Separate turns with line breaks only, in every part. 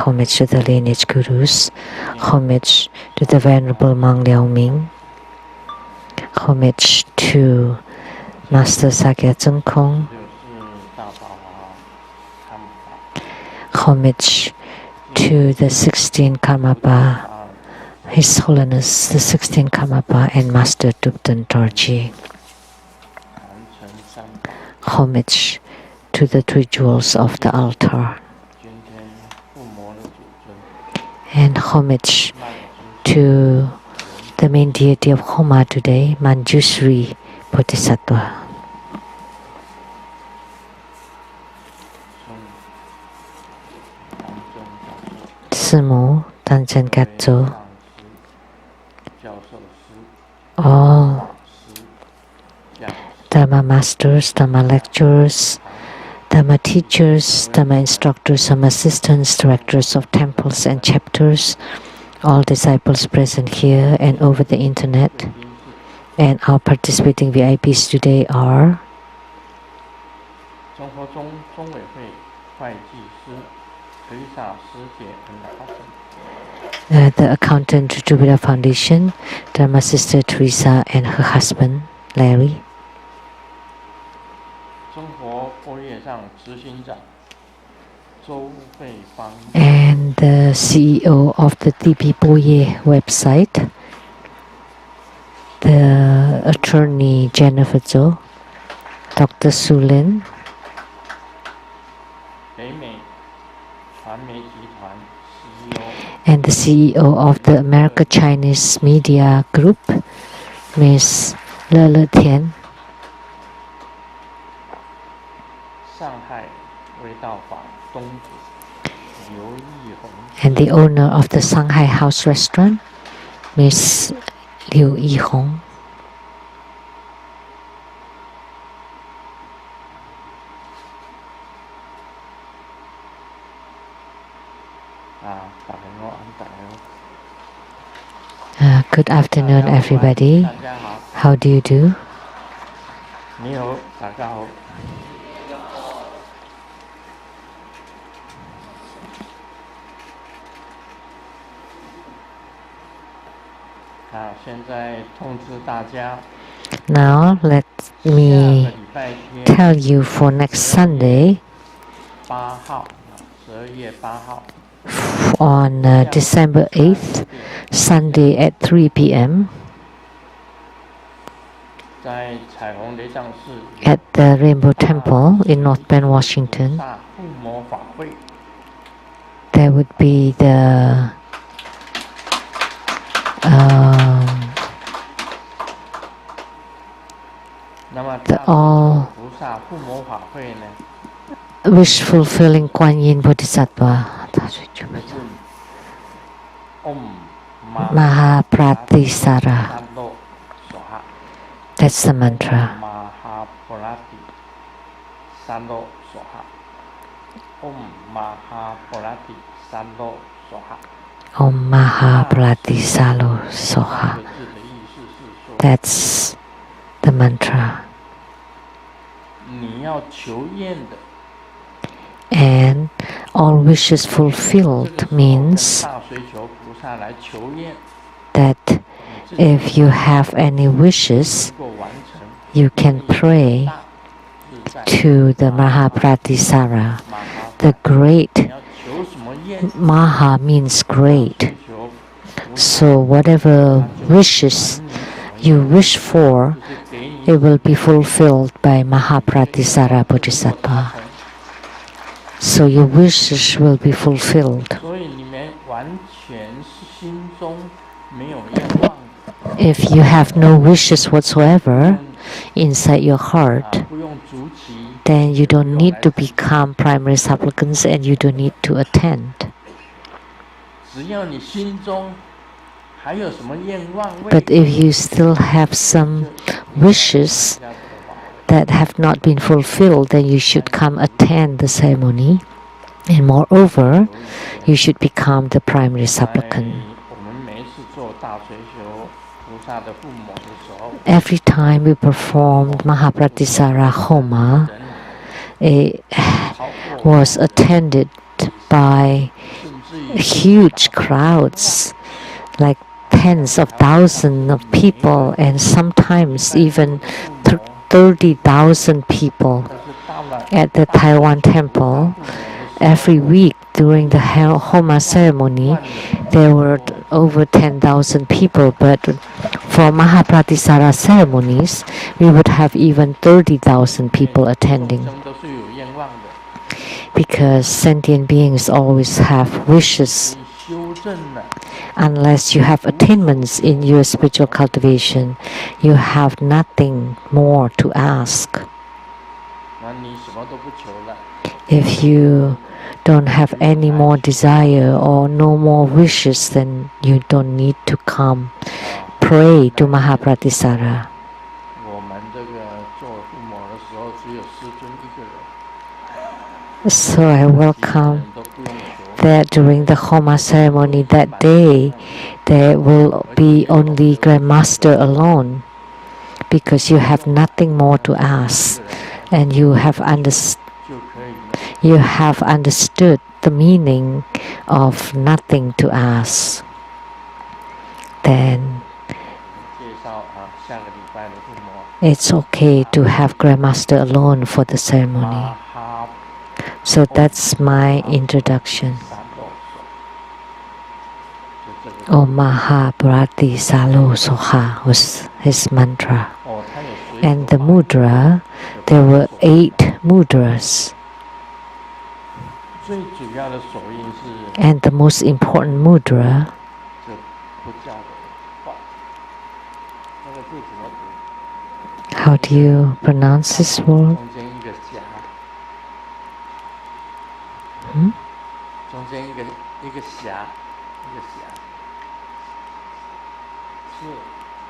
homage to the lineage gurus, homage to the Venerable Mang Liao Ming, homage to Master Sakya Tsung Kong, homage to the 16 Karmapa, His Holiness the 16 Karmapa and Master Dupten Dorji. Homage to the three jewels of the altar. And homage to the main deity of Homa today, Manjushri Bodhisattva. Simu Tanchen Gatso, all Dharma masters, Dharma lecturers, Dharma teachers, Dharma instructors, Dharma assistants, directors of temples and chapters, all disciples present here and over the internet, and our participating VIPs today are the accountant to Jupiter Foundation, Dharma Sister Teresa and her husband Larry, and the CEO of the TB Boye website, the attorney Jennifer Zhou, Dr. Sulin, and the CEO of the America Chinese Media Group, Ms. Le Tian, and the owner of the Shanghai House Restaurant, Ms. Liu Yihong. Good afternoon, everybody. How do you do? Now let me tell you for next Sunday, on December 8th, Sunday at 3 p.m. at the Rainbow Temple in North Bend, Washington. There would be the all wish fulfilling Kuan Yin Bodhisattva Mahapratisara. That's the mantra. Om Mahapratisalo Soha. That's the mantra. And all wishes fulfilled means that if you have any wishes, you can pray to the Mahapratisara. The great Maha means great. So whatever wishes you wish for, it will be fulfilled by Mahapratisara Bodhisattva. So your wishes will be fulfilled. If you have no wishes whatsoever inside your heart, then you don't need to become primary supplicants and you don't need to attend. But if you still have some wishes that have not been fulfilled, then you should come attend the ceremony. And moreover, you should become the primary supplicant. Every time we performed Mahapratisara Homa, it was attended by huge crowds, like tens of thousands of people, and sometimes even 30,000 people at the Taiwan temple. Every week during the Homa ceremony, there were over 10,000 people, but for Mahapratisara ceremonies, we would have even 30,000 people attending. Because sentient beings always have wishes. Unless you have attainments in your spiritual cultivation, you have nothing more to ask. If you don't have any more desire or no more wishes, then you don't need to come pray to Mahapratisara. So I welcome that during the Homa ceremony that day, there will be only Grandmaster alone, because you have nothing more to ask, and you have understood the meaning of nothing to ask. Then it's okay to have Grandmaster alone for the ceremony. So that's my introduction. Om Mahabharati Salo Soha was his mantra. And the mudra, there were 8 mudras. And the most important mudra, how do you pronounce this word?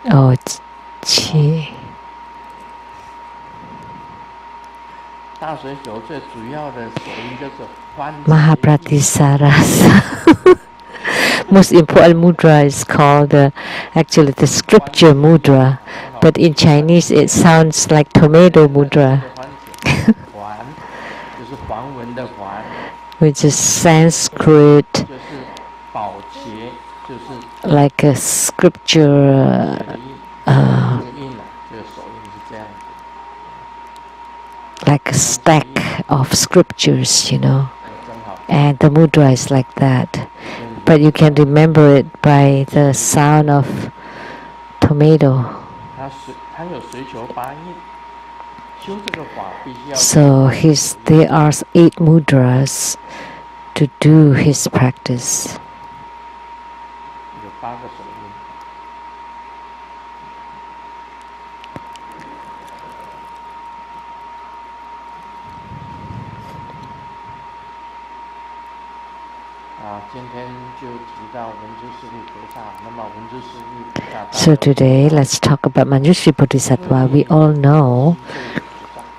Oh, it's Qi. Mahapratisara's most important mudra is called actually the scripture mudra, but in Chinese it sounds like tomato mudra, which is Sanskrit, like a scripture, like a stack of scriptures, and the mudra is like that. But you can remember it by the sound of tomato. So there are 8 mudras to do his practice. So today, let's talk about Manjushri Bodhisattva. We all know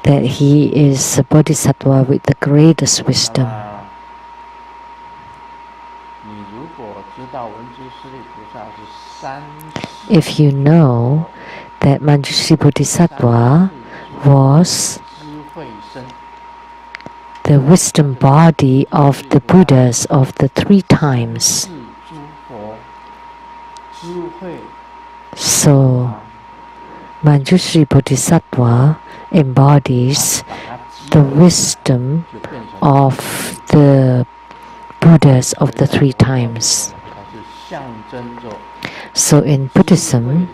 that he is a Bodhisattva with the greatest wisdom. If you know that Manjushri Bodhisattva was the wisdom body of the Buddhas of the 3 times. So, Manjushri Bodhisattva embodies the wisdom of the Buddhas of the 3 times. So in Buddhism,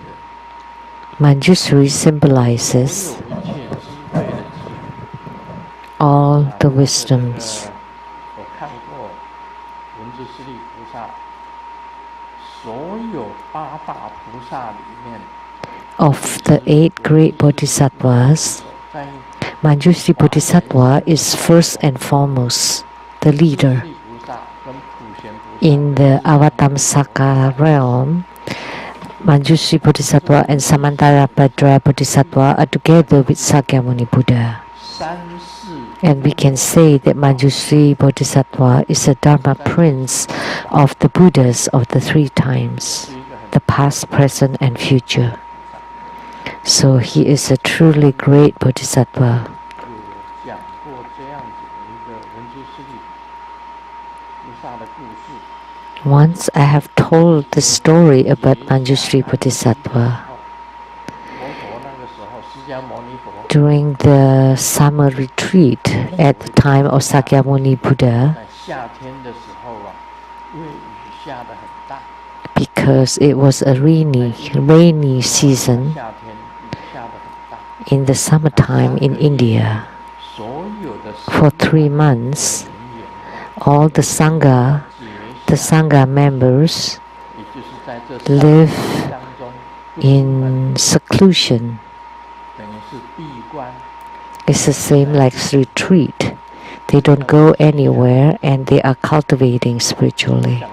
Manjushri symbolizes all the wisdoms. Of the 8 great bodhisattvas, Manjushri Bodhisattva is first and foremost the leader. In the Avatamsaka realm, Manjushri Bodhisattva and Samantarabhadra Bodhisattva are together with Sakyamuni Buddha. And we can say that Manjushri Bodhisattva is a Dharma prince of the Buddhas of the 3 times, the past, present, and future. So he is a truly great Bodhisattva. Once I have told the story about Manjushri Bodhisattva during the summer retreat at the time of Sakyamuni Buddha, because it was a rainy season in the summertime in India. For 3 months, all the Sangha members live in seclusion. It's the same like retreat. They don't go anywhere and they are cultivating spiritually.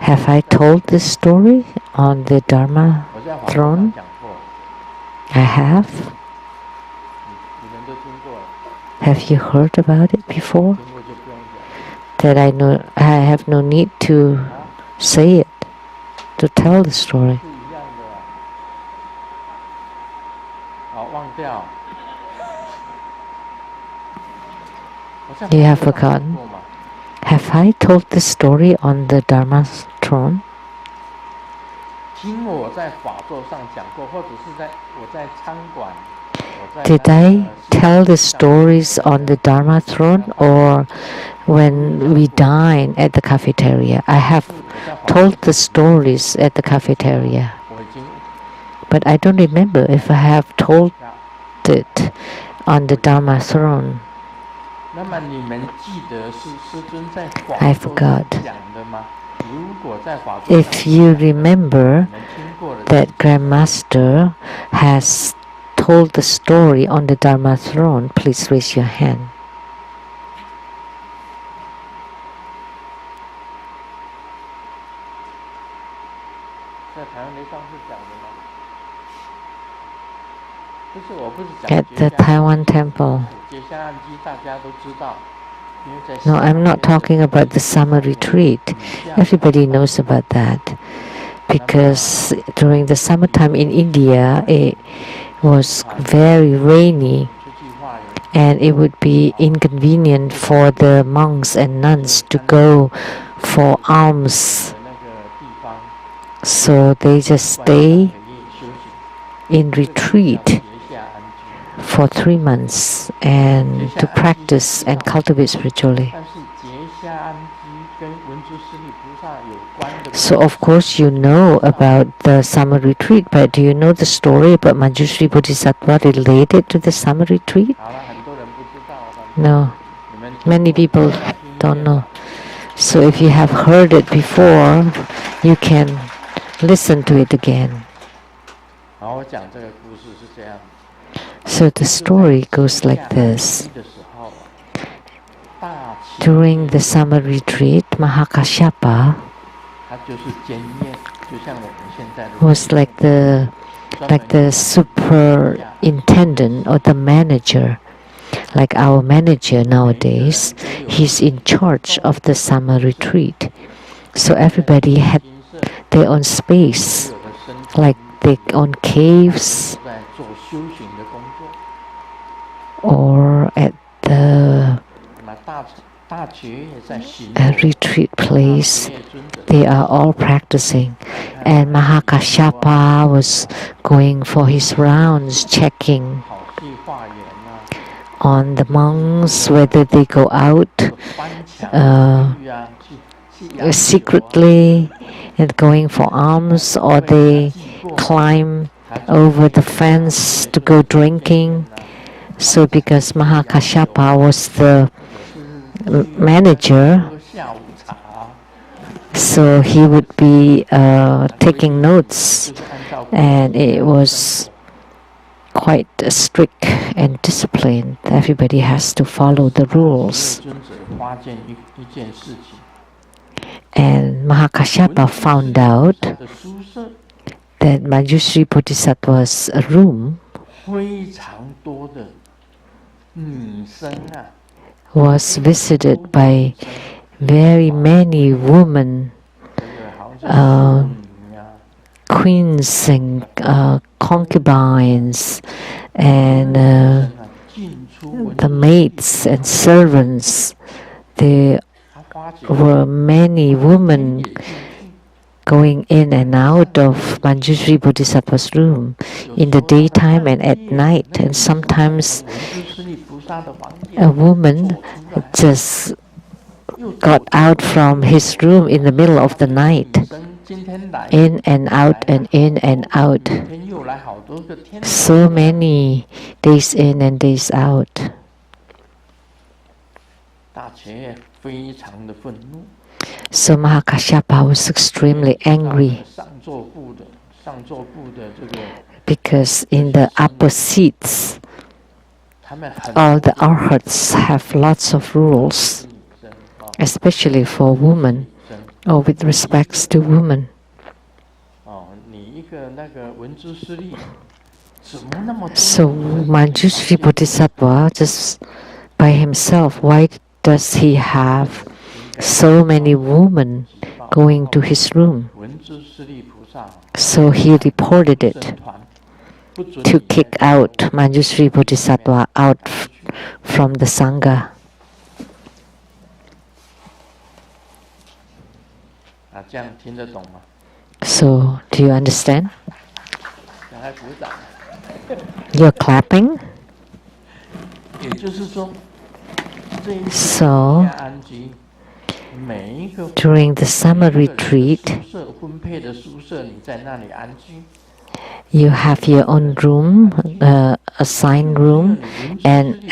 Have I told this story on the Dharma throne? I have. Have you heard about it before? That I have no need to say it, to tell the story. You have forgotten? Have I told this story on the Dharma throne? Did I tell the stories on the Dharma throne or when we dine at the cafeteria? I have told the stories at the cafeteria, but I don't remember if I have told it on the Dharma throne. I forgot. If you remember that Grandmaster has told the story on the Dharma throne, please raise your hand. At the Taiwan temple. No, I'm not talking about the summer retreat. Everybody knows about that. Because during the summertime in India, it was very rainy and it would be inconvenient for the monks and nuns to go for alms. So they just stay in retreat for 3 months and to practice and cultivate spiritually. So of course you know about the summer retreat, but do you know the story about Manjushri Bodhisattva related to the summer retreat? No, many people don't know. So if you have heard it before, you can listen to it again. So the story goes like this. During the summer retreat, Mahakashyapa was like the superintendent or the manager, like our manager nowadays. He's in charge of the summer retreat. So everybody had their own space, like their own caves, or at the retreat place. They are all practicing, and Mahakashyapa was going for his rounds, checking on the monks whether they go out secretly and going for alms, or they climb over the fence to go drinking. So because Mahakashyapa was the manager, so he would be taking notes, and it was quite strict and disciplined. Everybody has to follow the rules. And Mahakashyapa found out that Manjushri Bodhisattva's room was visited by very many women, queens and concubines, and the maids and servants. They were many women going in and out of Manjushri Bodhisattva's room in the daytime and at night. And sometimes a woman just got out from his room in the middle of the night, in and out and in and out, so many days in and days out. So Mahakashyapa was extremely angry because in the upper seats, all the arhats have lots of rules, especially for women or with respects to women. So Manjushri Bodhisattva, just by himself, why does he have so many women going to his room? So he reported it to kick out Manjushri Bodhisattva out from the Sangha. So, do you understand? You're clapping? So, during the summer retreat, you have your own room, assigned room, and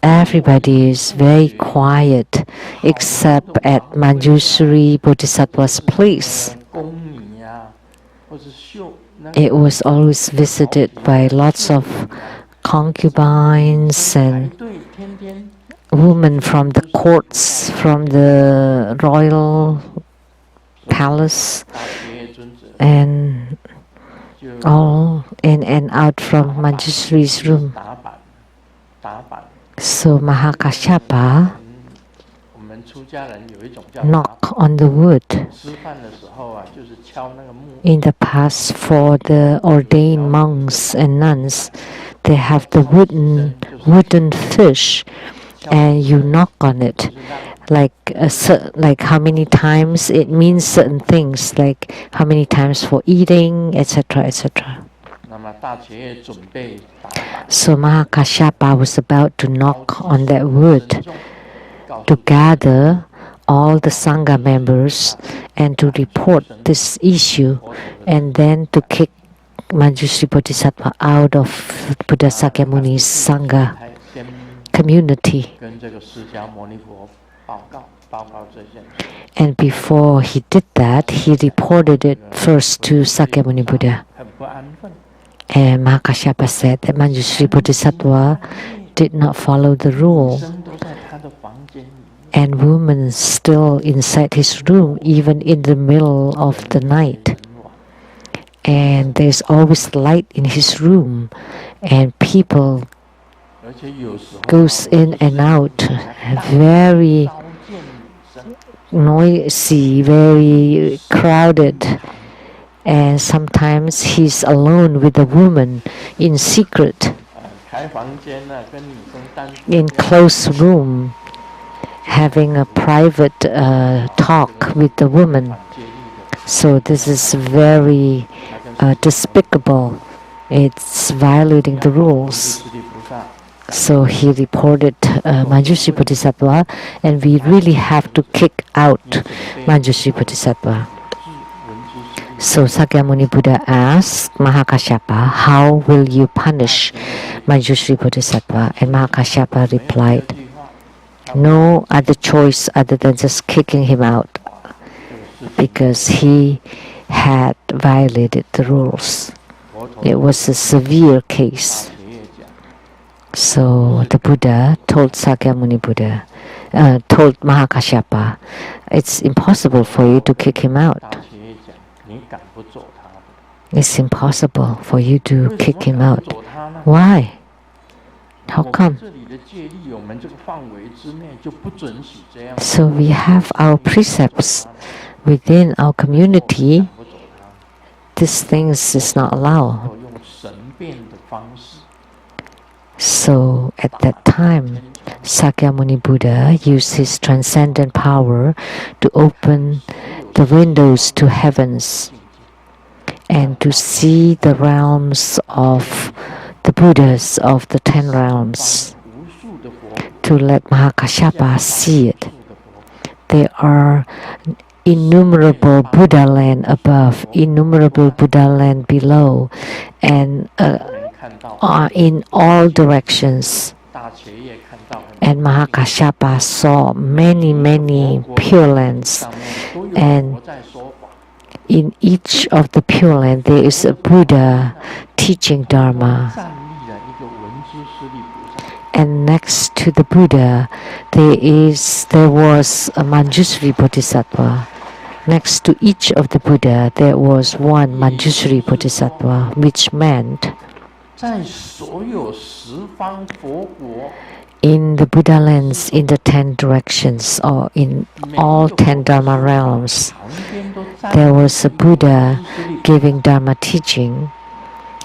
everybody is very quiet except at Manjushri Bodhisattva's place. It was always visited by lots of concubines and women from the courts, from the royal palace, and all in and out from Manjushri's room. So Mahakashyapa knock on the wood. In the past, for the ordained monks and nuns, they have the wooden fish, and you knock on it. Like how many times it means certain things, like how many times for eating, etc., etc. So Mahakashyapa was about to knock on that wood to gather all the Sangha members and to report this issue, and then to kick Manjushri Bodhisattva out of Buddha Sakyamuni's Sangha community. And before he did that, he reported it first to Sakyamuni Buddha. And Mahakashyapa said that Manjushri Bodhisattva did not follow the rule, and women still inside his room even in the middle of the night. And there's always light in his room, and people goes in and out, very noisy, very crowded. And sometimes he's alone with a woman in secret, in close room, having a private talk with the woman. So this is very despicable. It's violating the rules. So he reported Manjushri Bodhisattva, and we really have to kick out Manjushri Bodhisattva. So Sakyamuni Buddha asked Mahakashyapa, how will you punish Manjushri Bodhisattva? And Mahakashyapa replied, no other choice other than just kicking him out, because he had violated the rules. It was a severe case. So the Buddha told Sakyamuni Buddha, told Mahakashyapa, it's impossible for you to kick him out. It's impossible for you to kick him out. Why? How come? So we have our precepts within our community. These things is not allowed. So at that time, Sakyamuni Buddha used his transcendent power to open the windows to heavens and to see the realms of the Buddhas of the 10 realms, to let Mahakashyapa see it. There are innumerable Buddha land above, innumerable Buddha land below, and in all directions. And Mahakashyapa saw many pure lands, and in each of the pure land there is a Buddha teaching Dharma. And next to the Buddha there was a Manjusri Bodhisattva. Next to each of the Buddha there was one Manjusri Bodhisattva, which meant in the Buddha lands, in the 10 directions, or in all 10 Dharma realms, there was a Buddha giving Dharma teaching,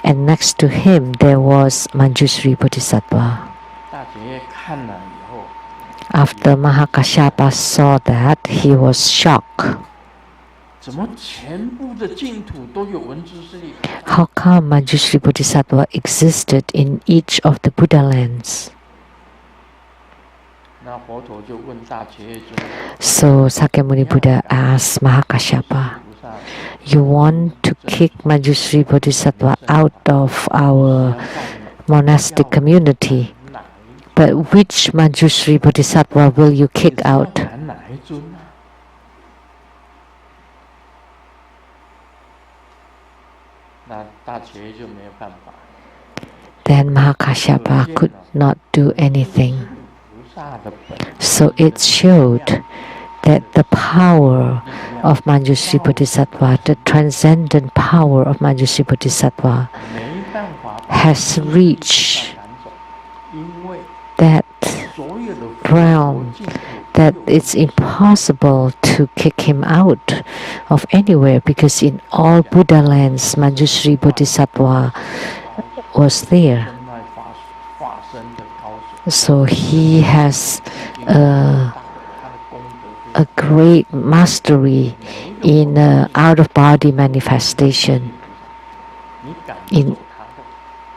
and next to him there was Manjusri Bodhisattva. After Mahakashyapa saw that, he was shocked. How come Manjusri Bodhisattva existed in each of the Buddha lands? So Sakyamuni Buddha asked Mahakashyapa, you want to kick Manjusri Bodhisattva out of our monastic community, but which Manjusri Bodhisattva will you kick out? Then Mahakashyapa could not do anything. So it showed that the power of Manjusri Bodhisattva, the transcendent power of Manjusri Bodhisattva, has reached that realm that it's impossible to kick him out of anywhere, because in all Buddha lands Manjusri Bodhisattva was there. So he has a great mastery in out-of-body manifestation.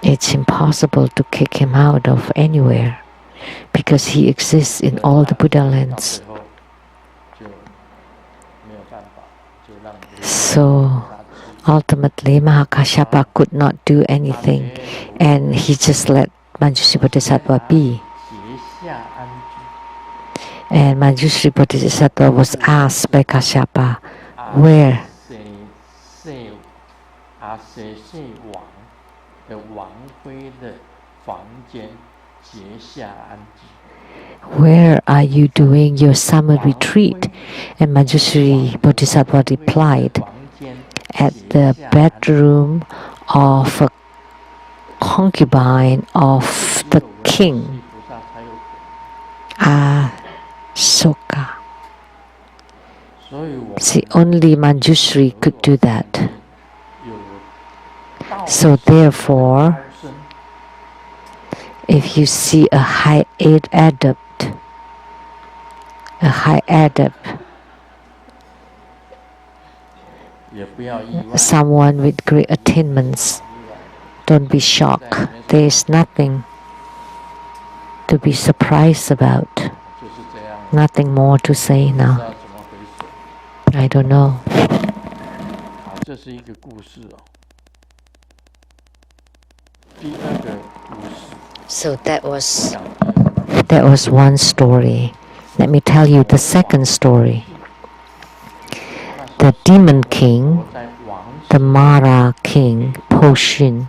It's impossible to kick him out of anywhere, because he exists in all the Buddha lands. So ultimately Mahakashyapa could not do anything, and he just let Manjusri Bodhisattva be. And Manjusri Bodhisattva was asked by Kashyapa, where? Where are you doing your summer retreat? And Manjusri Bodhisattva replied, at the bedroom of a concubine of the king Asoka. See, only Manjusri could do that. So therefore, if you see a high adept, someone with great attainments, don't be shocked. There is nothing to be surprised about. Nothing more to say now. I don't know. So that was one story. Let me tell you the second story. The demon king, the Mara king, Poshin.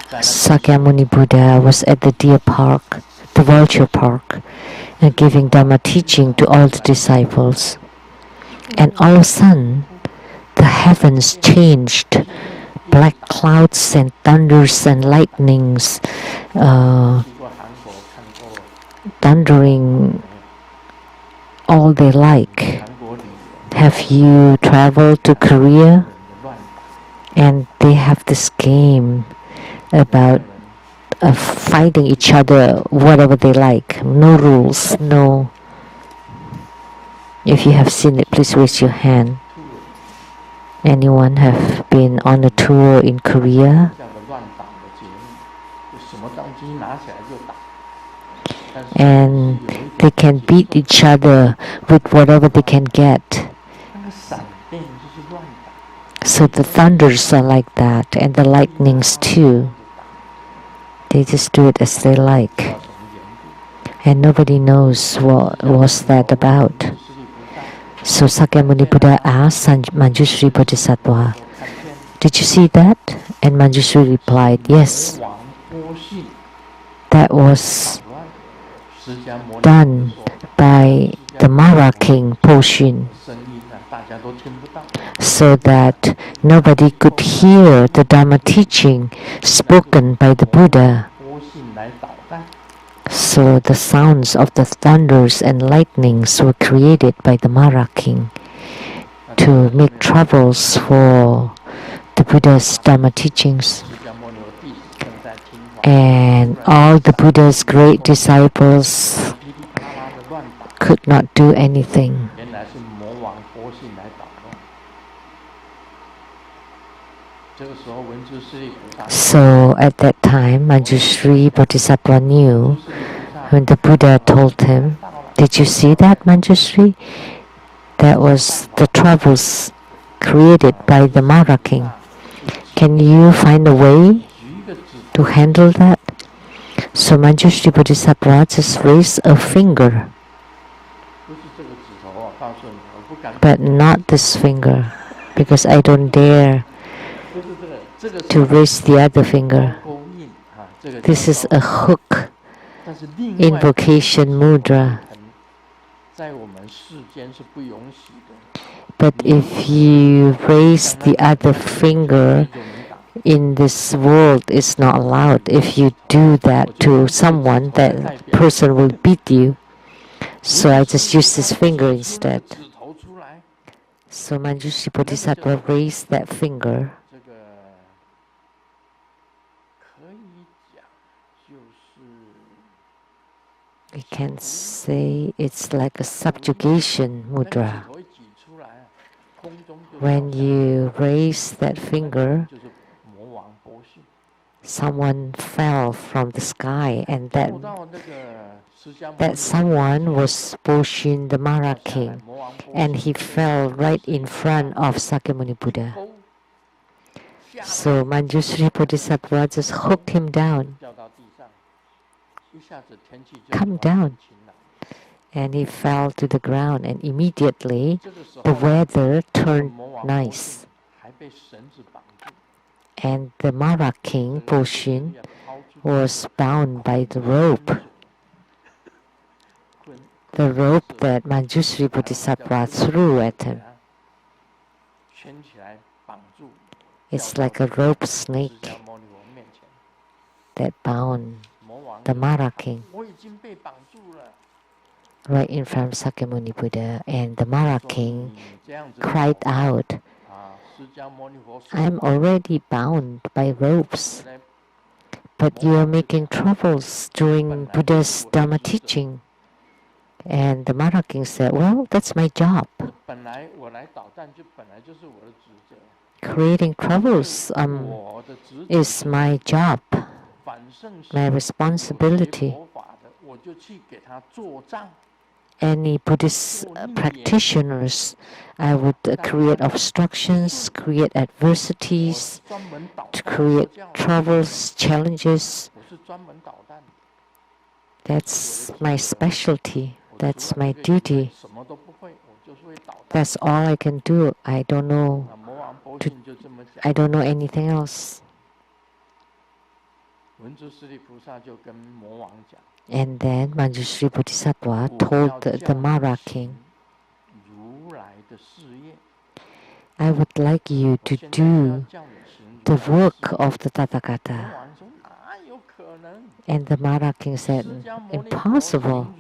Sakyamuni Buddha was at the deer park, the vulture park, and giving Dhamma teaching to all the disciples. And all of a sudden, the heavens changed. Black clouds and thunders and lightnings, thundering all they like. Have you traveled to Korea? And they have this game about fighting each other whatever they like. No rules, no. If you have seen it, please raise your hand. Anyone have been on a tour in Korea? And they can beat each other with whatever they can get. So the thunders are like that, and the lightnings too. They just do it as they like. And nobody knows what was that about. So Sakyamuni Buddha asked Manjushri Bodhisattva, "Did you see that?" And Manjushri replied, "Yes. That was done by the Mara king Poshin, so that nobody could hear the Dharma teaching spoken by the Buddha. So the sounds of the thunders and lightnings were created by the Mara king to make troubles for the Buddha's Dharma teachings. And all the Buddha's great disciples could not do anything. So at that time, Manjushri Bodhisattva knew when the Buddha told him, "Did you see that, Manjushri? That was the troubles created by the Mara king. Can you find a way to handle that?" So Manjushri Bodhisattva just raised a finger, but not this finger, because I don't dare to raise the other finger. This is a hook invocation mudra. But if you raise the other finger in this world, it's not allowed. If you do that to someone, that person will beat you. So I just use this finger instead. So Manjushri Bodhisattva raised that finger. We can say it's like a subjugation mudra. When you raise that finger, someone fell from the sky, and that someone was Poshin the Mara king, and he fell right in front of Sakyamuni Buddha. So Manjushri Bodhisattva just hooked him down. "Come down." And he fell to the ground, and immediately the weather turned nice. And the Mara king, Poshin, was bound by the rope that Manjushri Bodhisattva threw at him. It's like a rope snake that bound the Mara king right in front of Sakyamuni Buddha. And the Mara king cried out, "I'm already bound by ropes, but you are making troubles during Buddha's Dharma teaching." And the Mara king said, "Well, that's my job. Creating troubles is my job, my responsibility. Any Buddhist practitioners, I would create obstructions, create adversities, to create troubles, challenges. That's my specialty. That's my duty. That's all I can do. I don't know anything else." And then Manjushri Bodhisattva told the Mara king, "I would like you to do the work of the Tathagata." And the Mara king said, "Impossible.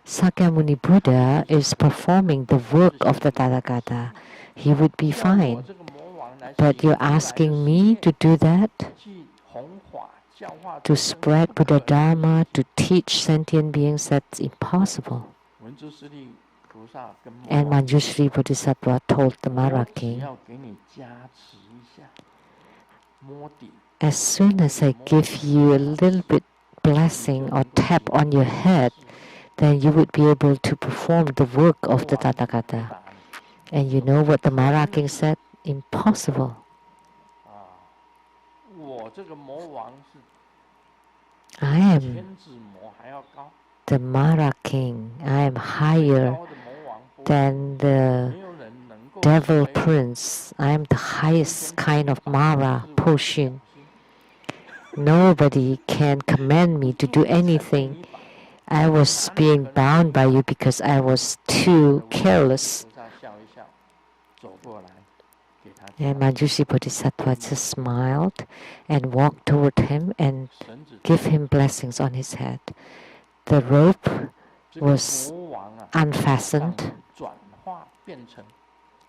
Sakyamuni Buddha is performing the work of the Tathagata. He would be fine. But you're asking me to do that? to spread Buddha Dharma, to teach sentient beings, that's impossible. And Manjushri Bodhisattva told the Mara king, as soon as I give you a little bit blessing or tap on your head, then you would be able to perform the work of the Tathagata. And you know what the Mara king said? Impossible. I am the Mara king. I am higher than the devil prince. I am the highest kind of Mara portion. Nobody can command me to do anything. I was being bound by you because I was too careless. And Manjushri Bodhisattva just smiled and walked toward him and gave him blessings on his head. The rope was unfastened,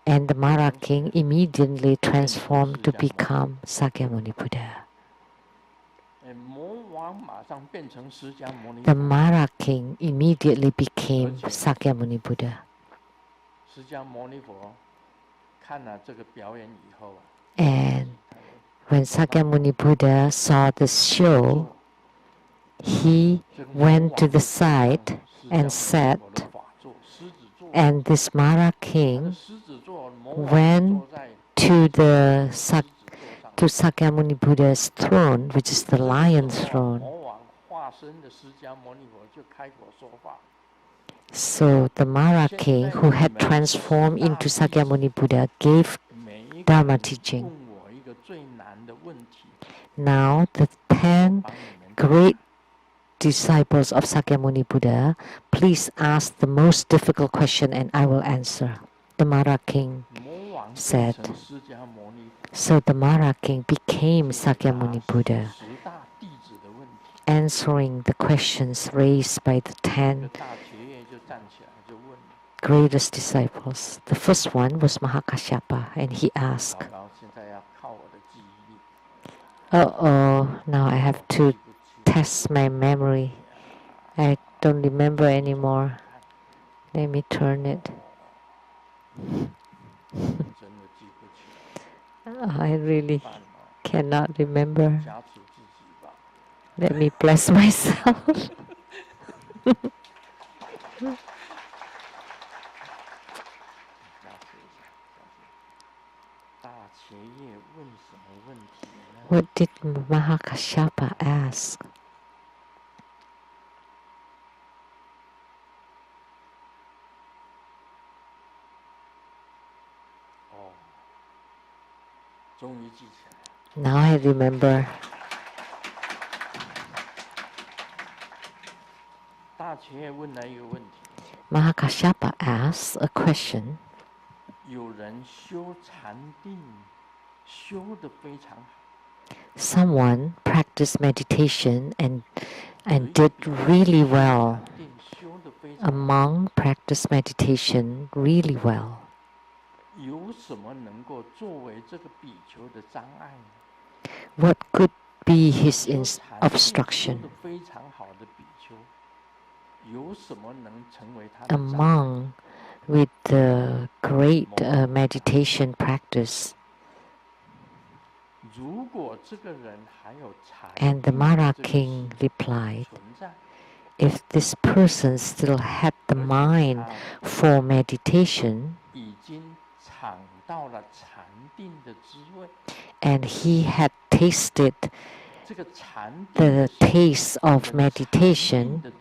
and the Mara king immediately transformed to become Sakyamuni Buddha. The Mara king immediately became Sakyamuni Buddha. And when Sakyamuni Buddha saw this show, he went to the side and sat, and this Mara king went to Sakyamuni Buddha's throne, which is the lion throne. So the Mara king, who had transformed into Sakyamuni Buddha, gave Dharma teaching. Now the 10 great disciples of Sakyamuni Buddha, please ask the most difficult question and I will answer. The Mara king said. So the Mara king became Sakyamuni Buddha, answering the questions raised by the 10 greatest disciples. The first one was Mahakasyapa, and he asked, now I have to test my memory. I don't remember anymore. Let me turn it. I really cannot remember. Let me bless myself. What did Mahakasyapa ask? Now I remember. Mahakasyapa asked a question. Someone practiced meditation and did really well. A monk practiced meditation really well. What could be his obstruction? A monk with the great meditation practice. And the Mara king replied, if this person still had the mind for meditation, and he had tasted the taste of meditation,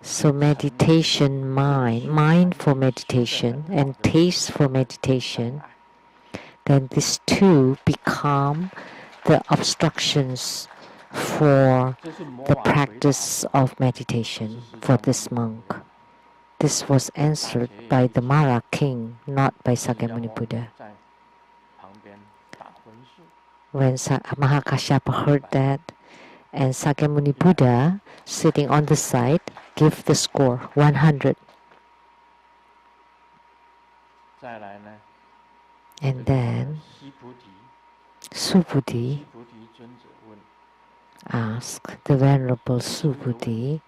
so meditation mind for meditation and taste for meditation, then these two become the obstructions for the practice of meditation for this monk. This was answered by the Mara king, not by Sakyamuni Buddha. When Mahakasyapa heard that, and Sakyamuni Buddha, sitting on the side, gave the score 100. And then Subhuti asked, the Venerable Subhuti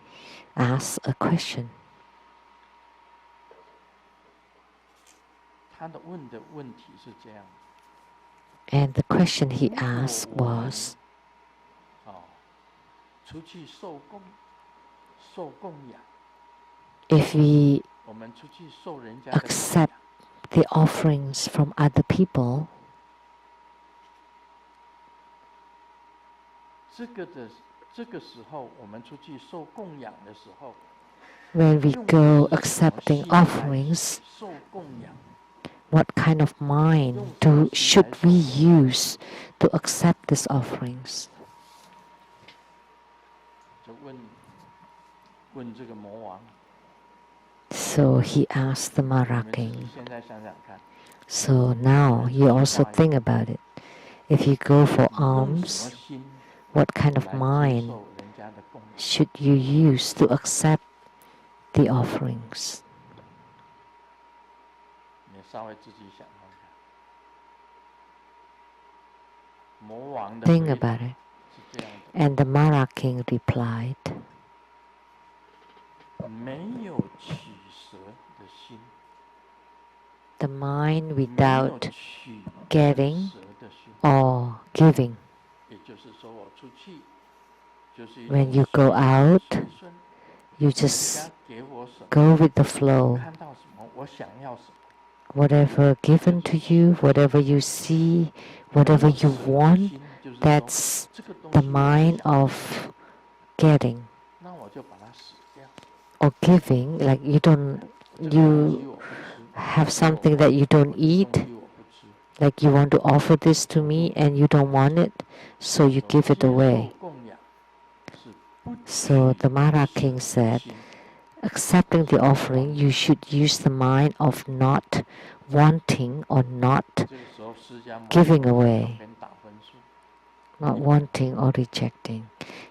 asked a question.
他的问的问题是这样。
And the question he asked was,
出去受供养
if we
我们出去受人家的供
accept
养
the offerings from other people,
这个时候我们出去受供养的时候
when we
用
go
的是什么
accepting
心来
offerings,
受供养
what kind of mind
用什么心
should
来受
we
供养
use to accept these offerings?
就问这个魔王
So he asked the
你们
Mara
自己
king.
现在想想看
So now you also think about it. If you go for
你用什么
alms,
心
what kind of
来接
mind
受人家的供养
should you use to accept the offerings?
你稍微自己想想看 魔王的
Think
回答
about it.
是这样的
And the Mara king replied,
没有取舍的心
the mind
没有
without
取
getting
舍的心
or giving.
也就是说我出去就是一
When
种
you
随
go out,
随顺
you
人
just
家给我什么
go with the
我
flow.
看到什么我想要什么
Whatever given to you, whatever you see,
没
whatever
有
you
舍的
want,
心就是说
that's
这个东
the
西我不
mind
想要
of getting
那我就把它舍掉
or giving. Like you don't,
这个东西
you
我不吃
have
这个
something that you
我
don't
这个
eat,
东西我不吃
like you want to offer this to me and you don't want it, so you
说
give it
接受
away.
供养是不
So
取
the Mara
舍
king
的
said,
心
accepting the offering, you should use the mind of not wanting or not
这个时候释迦牟尼
giving
佛在
away,
旁边打分数
not wanting or rejecting.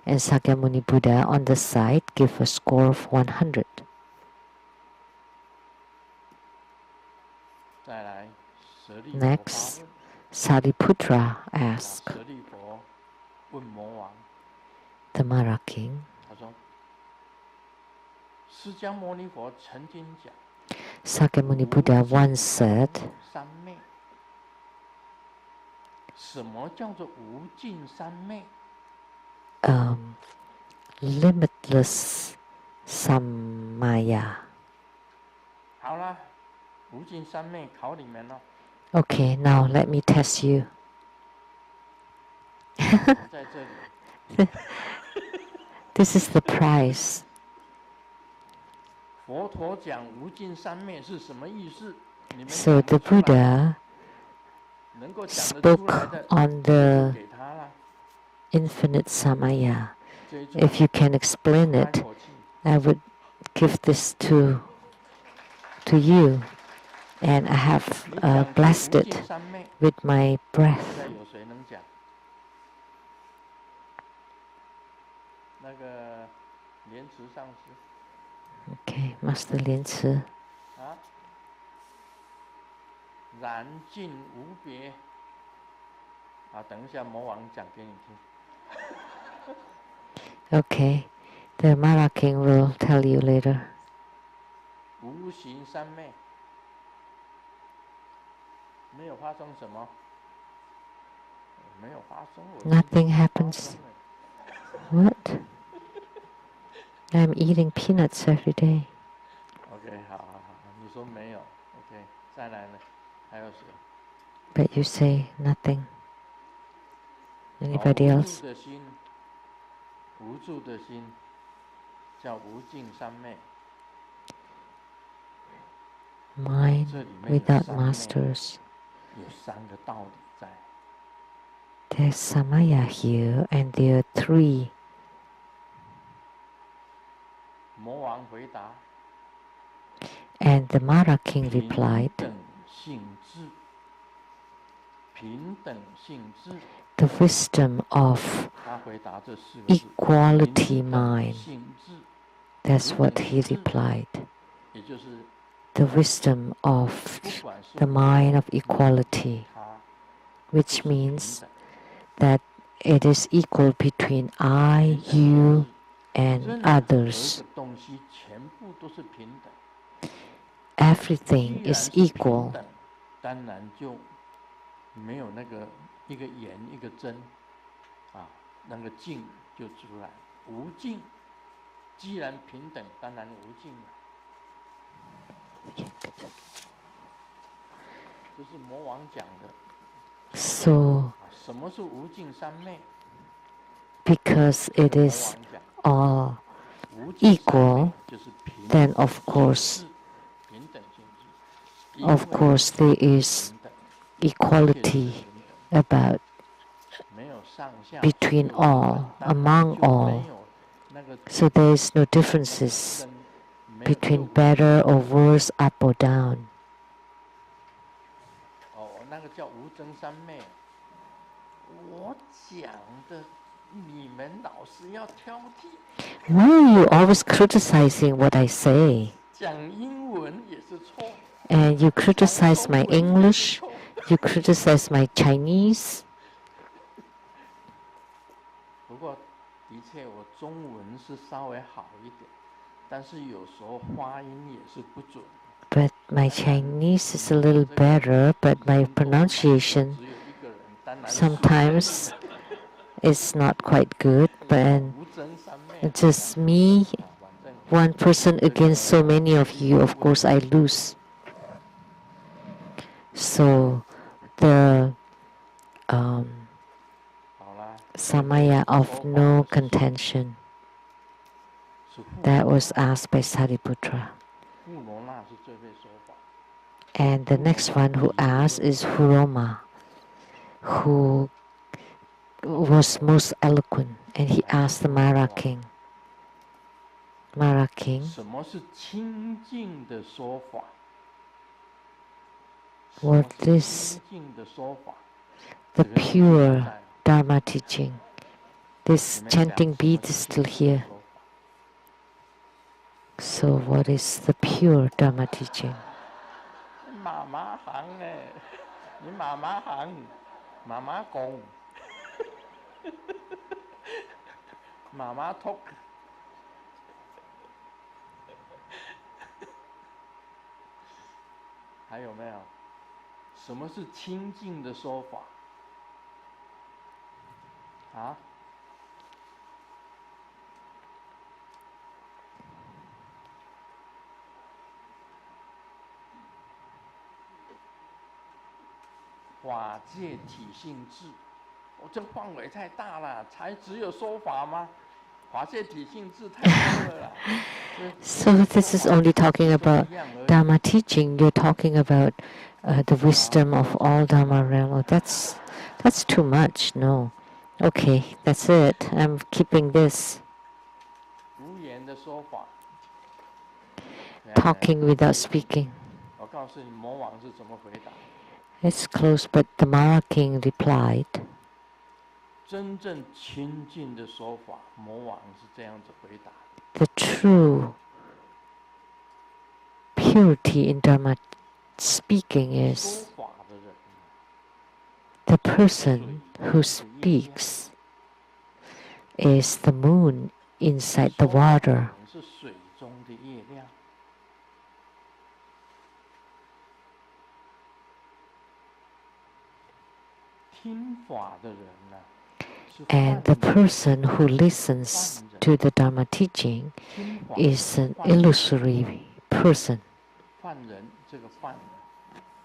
And Sakyamuni Buddha on the side gave a score of 100.
再来舍利佛发
Next,
问
Sariputra asked
舍利佛问魔王
the Mara king,
他说释迦牟尼佛曾经讲
Sakyamuni
无
Buddha
尽
once said,
三昧什么叫做无尽三昧
limitless samaya.
好了无尽三昧考你们了
Okay, now let me test you.
在这里
This is the prize.
佛陀讲无尽三昧是什么意思？你们
So
讲不
the
出来
Buddha
能够讲得出来
spoke
的
on
就
the
给他了
infinite samaya.
这一种
If you can explain
开
it,
口气
I would give this to you, and I have
你讲出
blessed
无
it
尽三昧
with my
现
breath.
在有谁能讲？那个莲池上师
Okay, Master Lin Ci.
啊，然尽无别啊，等一下魔王讲给你听。
Okay, the Mara King will tell you later.
无形三昧，没有发生什么，没有发生，我自己
Nothing
发
happens.
生了
What? I'm eating peanuts every day.
OK， 好好好，你说没有 ，OK， 再来呢？还有谁？
But you say nothing.
无
Anybody
助
else?
的心，无助的心，叫无尽三昧。
Mind
这里面有
without
三昧，
masters.
有三个道理在。
There's samaya here, and there are three.
魔王回答：
And the Mara King
平
replied,
等性质，平等性质。
the wisdom of
他回答这四个字：
equality
平等
mind.
性质。
That's
平
what
等
he
性质
replied.
也就是
The wisdom of
不管是
the
我
mind of
你
equality,
他，
which
就是平
means
等。
that it is equal between I, you, and others. Everything is equal.
当然就没有那个一个言一个真啊，那个净就出来。无净，既然平等，当然无净了。这是魔王讲的。
So,
什么是无尽三昧？
because it is all equal, then of course there is equality about between all, among all. So there is no differences between better or worse, up or down.
那个叫无争三昧。我讲的，你们老是要挑剔。
Why are you always criticizing what I say?
讲英文也是错。
And you criticize my English, you criticize my Chinese.
不过，的确我中文是稍微好一点，但是有时候发音也是不准。
But my Chinese is a little better, but my pronunciation sometimes is not quite good. But just me, one person against so many of you, of course I lose. So the Samaya of no contention, that was asked by Sariputra. And the next one who asked is Huroma, who was most eloquent, and he asked the Mara King, what is the pure Dharma teaching? This chanting beat is still here. So what is the pure Dharma teaching?
妈妈行呢？你妈妈行，妈妈讲，妈妈 talk。还有没有？什么是清净的说法？啊？法界体性智，这范围太大了，才只有说法吗？法界体性智太多了啦。
So this is only talking about Dharma teaching. You're talking about the wisdom of all Dharma realm. Oh, that's too much. No. Okay, that's it. I'm keeping this.
无言的说法。
Talking without speaking.
我告诉你，魔王是怎么回答。
It's close, but the Mara King replied.
真正清净的说法，魔王是这样子回答。
The true purity in Dharma speaking is the person who speaks is the moon inside the water.
是水中的月亮。听法的人呢？
And the person who listens to the Dharma teaching is an illusory person.
梵人，这个梵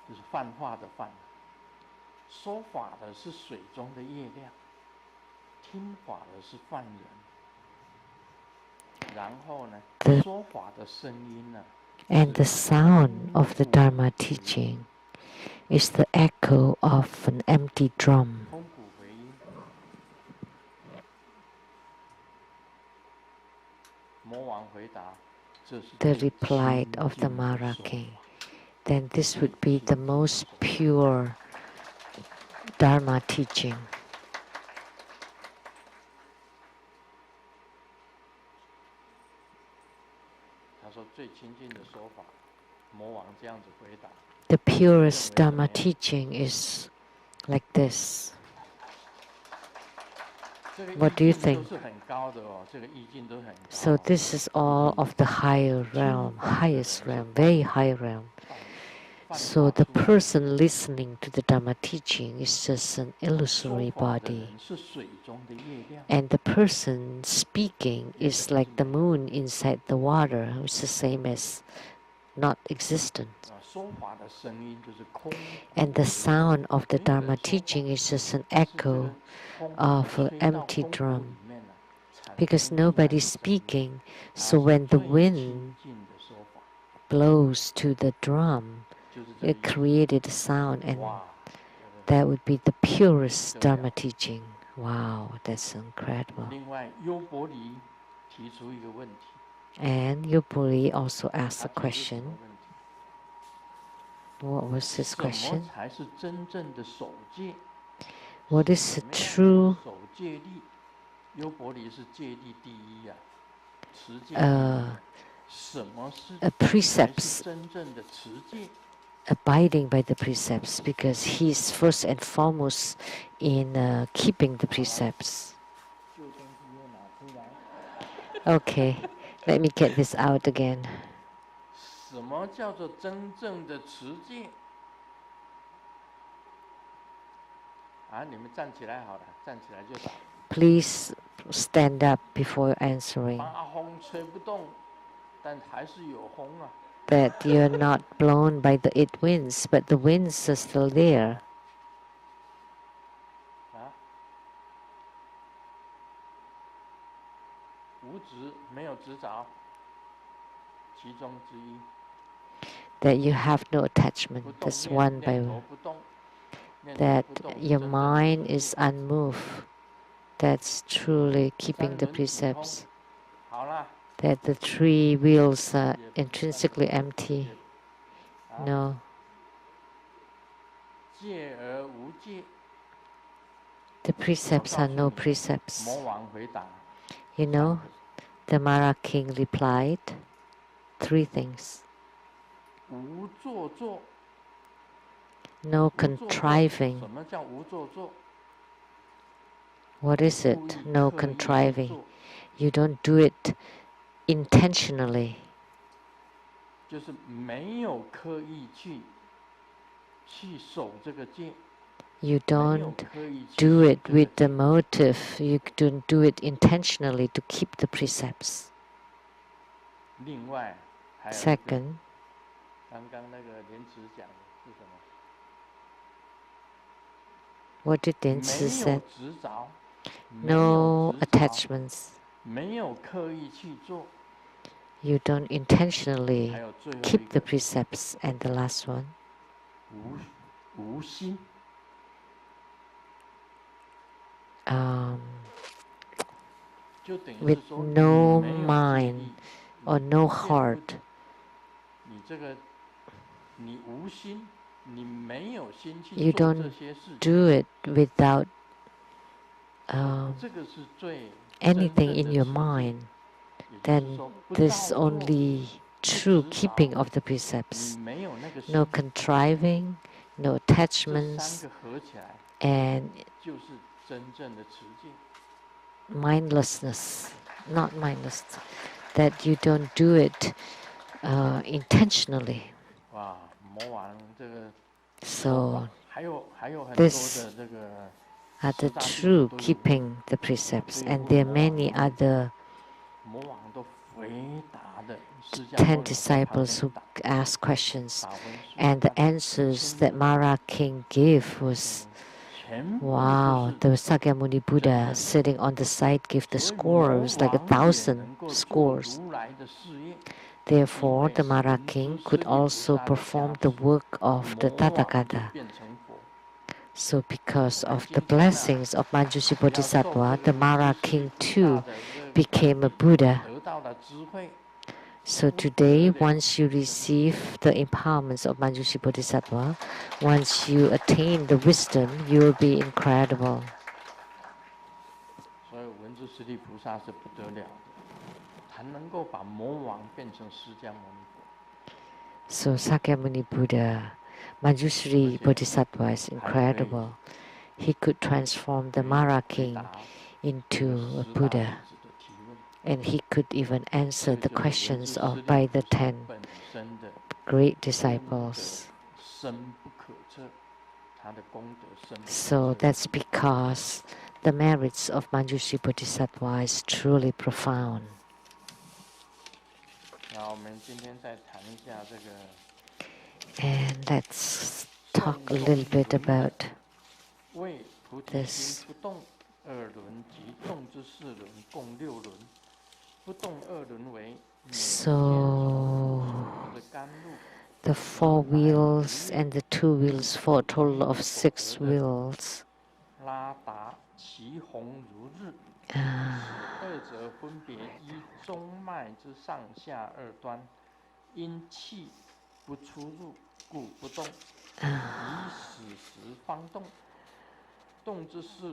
就是泛化的泛。说法的是水中的月亮，听法的是梵人。然后呢，说法的声音呢
？And the sound of the Dharma teaching is the echo of an empty drum.
空谷回音。魔王回答，这是
The reply of the Mara King. Then this would be the most pure Dharma teaching.
他说最亲近的说法，魔王这样子回答。
The purest Dharma teaching is like this. What do you think? So this is all of the higher realm, highest realm, very high realm. So the person listening to the Dharma teaching is just an illusory body. And the person speaking is like the moon inside the water, which is the same as not existent. And the sound of the Dharma teaching is just an echo of an empty drum. Because nobody's speaking, so when the wind blows to the drum, it created a sound, and that would be the purest Dharma teaching. Wow, that's incredible. And Yopuri also asked a question. What was his question? What is the true precepts, abiding by the precepts, because he's first and foremost in keeping the precepts. Okay, let me get this out again. Please stand up before answering. That you're not blown by the eight winds, but the winds are still there. That you have no attachment, that's one by one. That your mind is unmoved, that's truly keeping the precepts. That the three wheels are intrinsically empty. No. The precepts are no precepts. You know, the Mara King replied, three things. No contriving. What is it? No contriving. You don't do it intentionally. You don't do it with the motive. You don't do it intentionally to keep the precepts. Second, what did Dianzi say? No attachments. You don't intentionally keep the precepts. And the last one, with no mind or no heart. You don't do it without anything in your mind. Then this is only true keeping of the precepts. No contriving, no attachments, and mindlessness. Not mindless. That you don't do it intentionally. So this are the true keeping the precepts, and there are many other 10 disciples who asked questions, and the answers that Mara King gave was, wow, the Sakyamuni Buddha sitting on the side gave the scores, like 1,000 scores. Therefore, the Mara King could also perform the work of the Tathagata. So because of the blessings of Manjushri Bodhisattva, the Mara King too became a Buddha. So today, once you receive the empowerments of Manjushri Bodhisattva, once you attain the wisdom, you will be incredible. So Sakyamuni Buddha, Manjushri Bodhisattva is incredible. He could transform the Mara King into a Buddha, and he could even answer the questions of by the 10 great disciples. So that's because the merits of Manjushri Bodhisattva is truly profound. And let's talk a little bit about this. So the 4 wheels and the 2 wheels for a total of 6 wheels.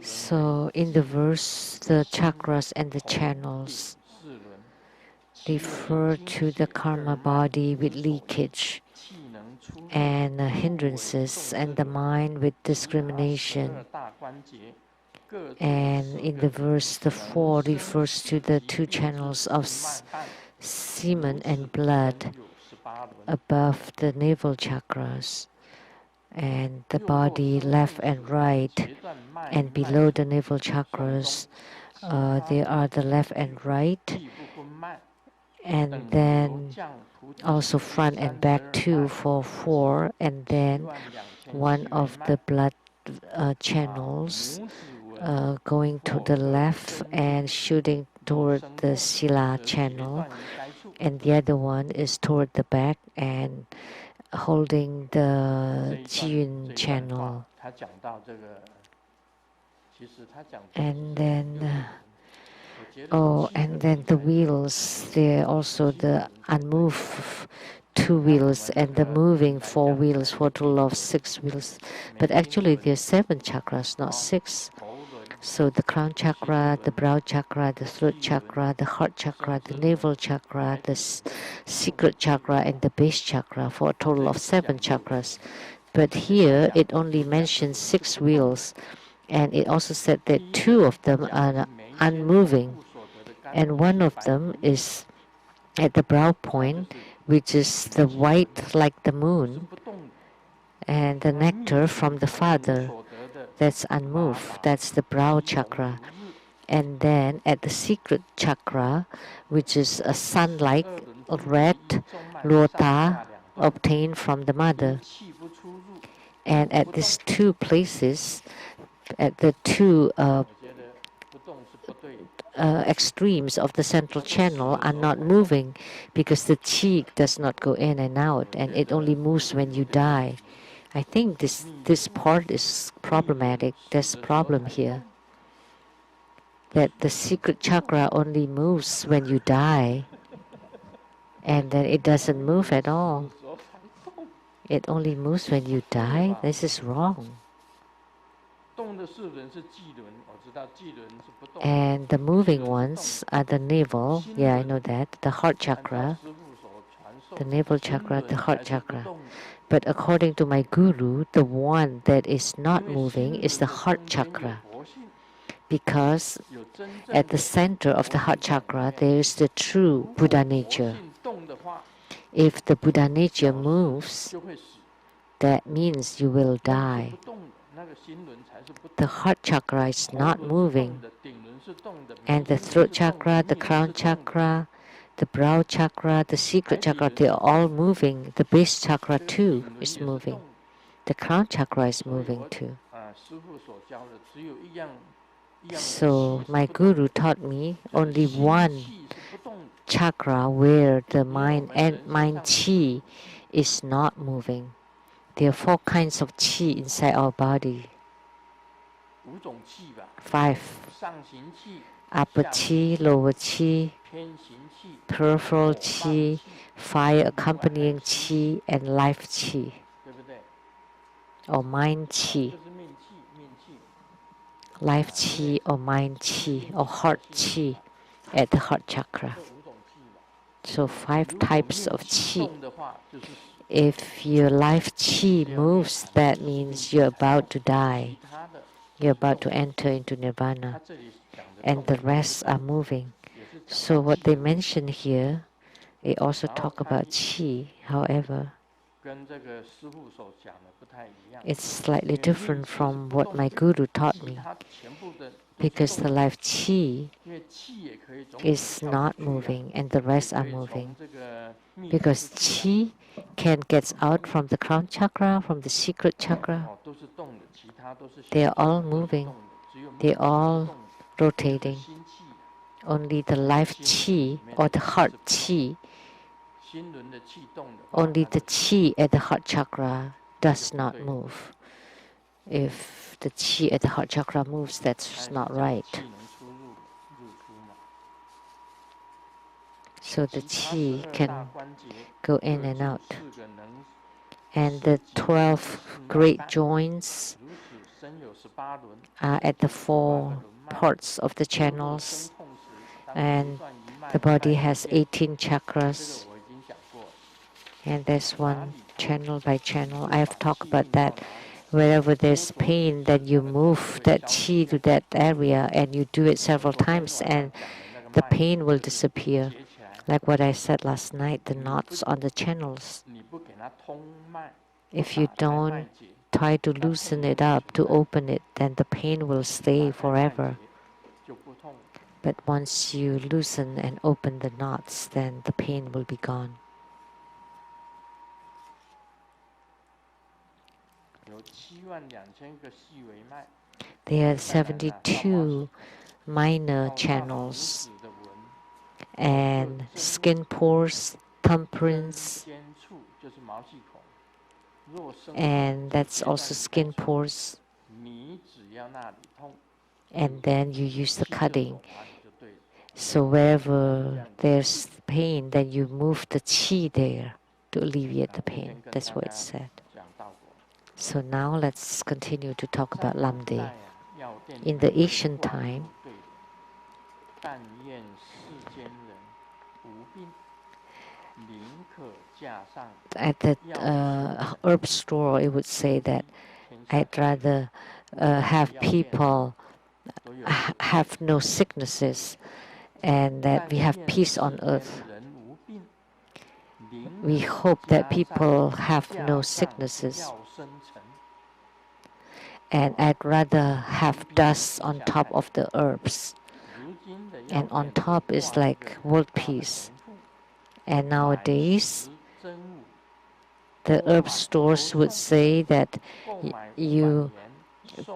So in the verse, the chakras and the channels refer to the karma body with leakage and hindrances, and the mind with discrimination. And in the verse, the 4 refers to the 2 channels of semen and blood above the navel chakras, and the body left and right, and below the navel chakras they are the left and right, and then also front and back too for 4, and then one of the blood channels going to the left and shooting toward the Sila channel, and the other one is toward the back and holding the Jiyun channel. And then and then the wheels, they're also the unmoved 2 wheels and the moving 4 wheels for a total of 6 wheels. But actually there are 7 chakras, not 6. So the crown chakra, the brow chakra, the throat chakra, the heart chakra, the navel chakra, the secret chakra, and the base chakra for a total of 7 chakras. But here it only mentions 6 wheels, and it also said that 2 of them are unmoving, and one of them is at the brow point, which is the white like the moon, and the nectar from the Father, that's unmoved, that's the brow chakra. And then at the secret chakra, which is a sun-like red lota obtained from the mother. And at these 2 places, at the 2 extremes of the central channel are not moving, because the chi does not go in and out, and it only moves when you die. I think this part is problematic. There's a problem here, that the secret chakra only moves when you die, and then it doesn't move at all. It only moves when you die. This is wrong. And the moving ones are the navel. Yeah, I know that. The heart chakra, the navel chakra, the heart chakra. But according to my guru, the one that is not moving is the heart chakra, because at the center of the heart chakra there is the true Buddha nature. If the Buddha nature moves, that means you will die. The heart chakra is not moving, and the throat chakra, the crown chakra, the brow chakra, the secret chakra, they are all moving. The base chakra too is moving. The crown chakra is moving too. So my guru taught me only one chakra where the mind and mind chi is not moving. There are 4 kinds of chi inside our body. 5. Upper chi, lower chi, peripheral chi, fire accompanying chi, and life chi, or mind chi. Life chi or mind chi or heart chi at the heart chakra. So 5 types of chi. If your life chi moves, that means you're about to die. you're about to enter into nirvana, and the rest are moving. So what they mention here, they also talk about qi. However, it's slightly different from what my guru taught me, because the life qi is not moving and the rest are moving. Because qi can get out from the crown chakra, from the secret chakra. They are all moving. They are all rotating. Only the life qi or the heart qi, only the qi at the heart chakra does not move. If the qi at the heart chakra moves, that's not right. So the qi can go in and out. And the 12 great joints are at the 4 parts of the channels, and the body has 18 chakras, and there's one channel by channel. I have talked about that. Wherever there's pain, then you move that qi to that area and you do it several times and the pain will disappear. Like what I said last night, the knots on the channels. If you don't try to loosen it up, to open it, then the pain will stay forever. But once you loosen and open the knots, then the pain will be gone. There are 72 minor channels and skin pores, thumbprints, and that's also skin pores. And then you use the cutting. So wherever there's pain, then you move the qi there to alleviate the pain. That's what it said. So now let's continue to talk about Lamdre. In the ancient time, at the herb store, it would say that I'd rather have people have no sicknesses and that we have peace on earth. We hope that people have no sicknesses. And I'd rather have dust on top of the herbs. And on top is like world peace. And nowadays, the herb stores would say that you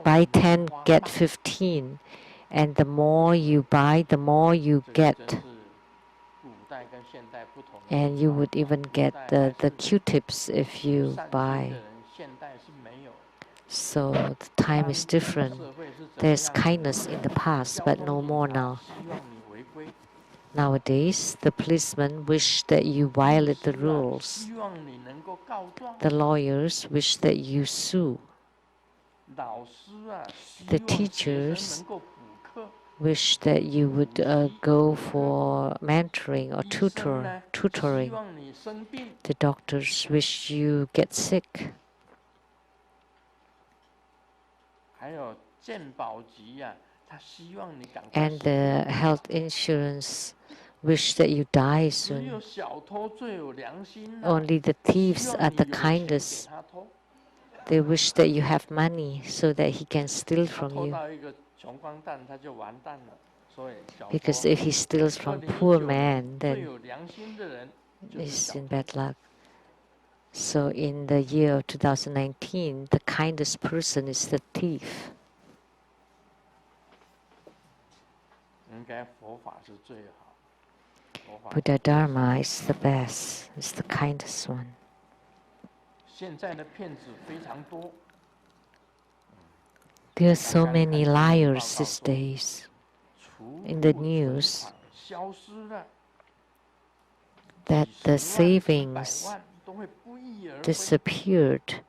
buy 10, get 15. And the more you buy, the more you get. And you would even get the Q-tips if you buy. So the time is different. There's kindness in the past, but no more now. Nowadays, the policemen wish that you violate the rules. The lawyers wish that you sue. The teachers wish that you would go for mentoring or tutoring. The doctors wish you get sick. And the health insurance wish that you die soon. Only the thieves are the kindest. They wish that you have money so that he can steal from you. Because if he steals from poor man, then he's in bad luck. So in the year of 2019, the kindest person is the thief. Buddha Dharma is the best, is the kindest one. There are so many liars these days in the news that the savings disappeared,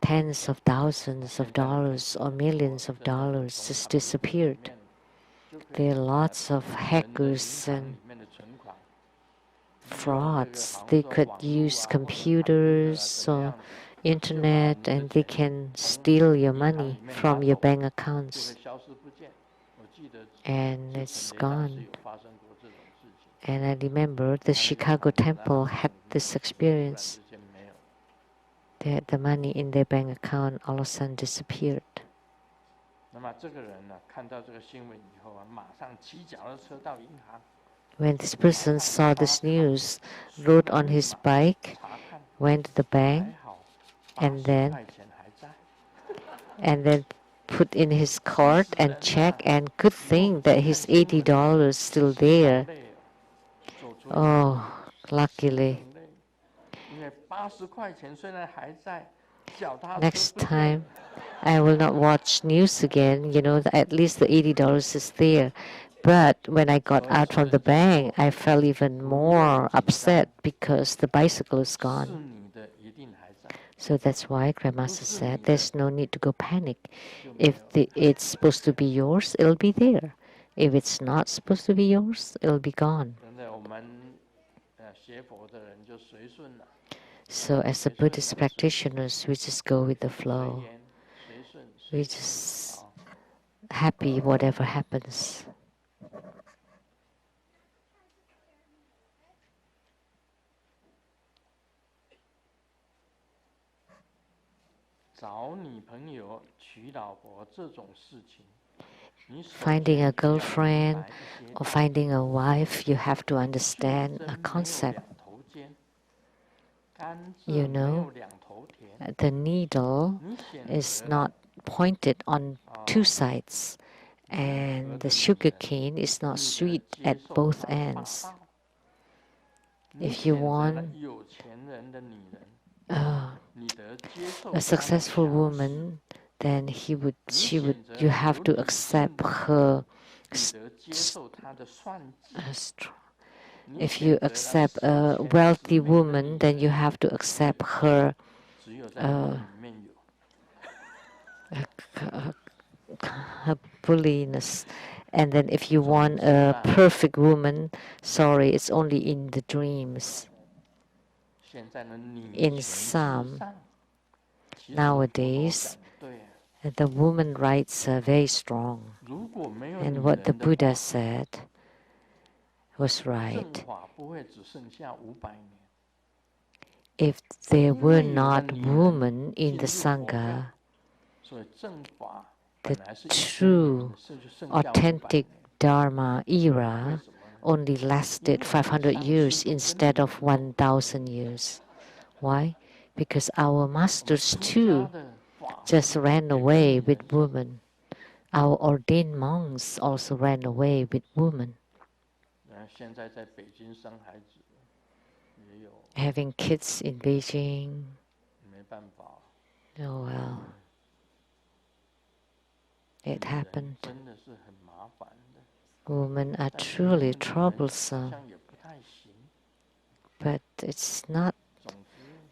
tens of thousands of dollars or millions of dollars just disappeared. There are lots of hackers and frauds. They could use computers or internet and they can steal your money from your bank
就会
accounts
消失不见。我记得
and
之
it's
前雷达是
gone.
有发生过这种事情，
And I remember the
他那个
Chicago
钱放在
temple
他
had
账里面，
this
突然
experience.
之间没有。
They had the money in their bank account all of a sudden disappeared.
那么这个人呢，看到这个新闻以后啊，马上骑脚踏车到银行，
When this person saw this news, rode on his bike,
查看，
went to the
还
bank,
好
and
，80
then
块钱还在。
and then put in his card and check, and good thing that his $80 still
心好
there.
累哦，走出来
Oh,
心
luckily.
很累，因为80块钱虽然还在，脚踏车
Next
不见
time,
了。
I will not watch news again. You know, at least the $80 is there. But when I got out from the bank, I felt even more upset because the bicycle is
是
gone.
你的一定还在，
So that's why
不
Grandmaster
是
said
你的
there's no need to go panic.
就没
If
有。
it's supposed to be yours, it'll be there. If it's not supposed to be yours, it'll be gone.
现在我们学佛的人就随顺了，
So as the
随顺
Buddhist
就随顺，
practitioners, we just go with the
随
flow.
缘随顺
We
随顺
just
啊。
happy whatever happens.
找女朋友娶老婆这种事情， 你首
Finding
先
a
就要明
girlfriend
白一些
or
道
finding
理。
a wife, you have to
去
understand
针
a
没有
concept.
两头尖，甘
You
蔗没有
know,
两头甜。
the needle
你选
is
择
not
了
pointed on two
啊
sides,
任何
and
的
the
女
sugar
人，
cane is not
你得
sweet
接
at
受
both
她的霸
ends.
道。你
If you
选择了
want
有钱人的女人，
uh,
你得接受
a
她的
successful
强势。
woman, then you
选择
you
了
have
有
to
理性
accept
的，
her
你得接受她的算计。
strong.
你
If you
选择了
accept
视
a
钱
wealthy
之美的
woman,
女
then you
人，
have to accept her
只有在梦里面有。
her bulliness. And then if you
总
want
之
a
啊，
perfect woman, sorry, it's only in the dreams.
现在的女
In
权至
some
上，其实佛陀
nowadays,
讲的对啊。
the woman rights are very strong.
如果没有
And
女
what the
人的
Buddha
话，
said was
正
right.
法不会只剩下500年。
If there
因
were
为有了
not
女人
women
进
in the
入佛教，
Sangha,
所以正法
the
本来是1000
true
年的，就剩下500
authentic
年。
Dharma
为
era
什么呢？
only
因
lasted
为我们
500
上
years
师都跟
instead
你
of
一样，
1,000 years. Why? Because our
我们
masters
出家
too
的法
just
师
ran
也跟
away
女
with
人成。
women. Our ordained monks also ran away with women.
现在在北京生孩子也有，
Having kids in Beijing,
没办法，
oh well,
女
it
人
happened.
真的是很麻烦的。
Women are
但是没有
truly
女人好
troublesome,
像也不太行。
but it's not,
总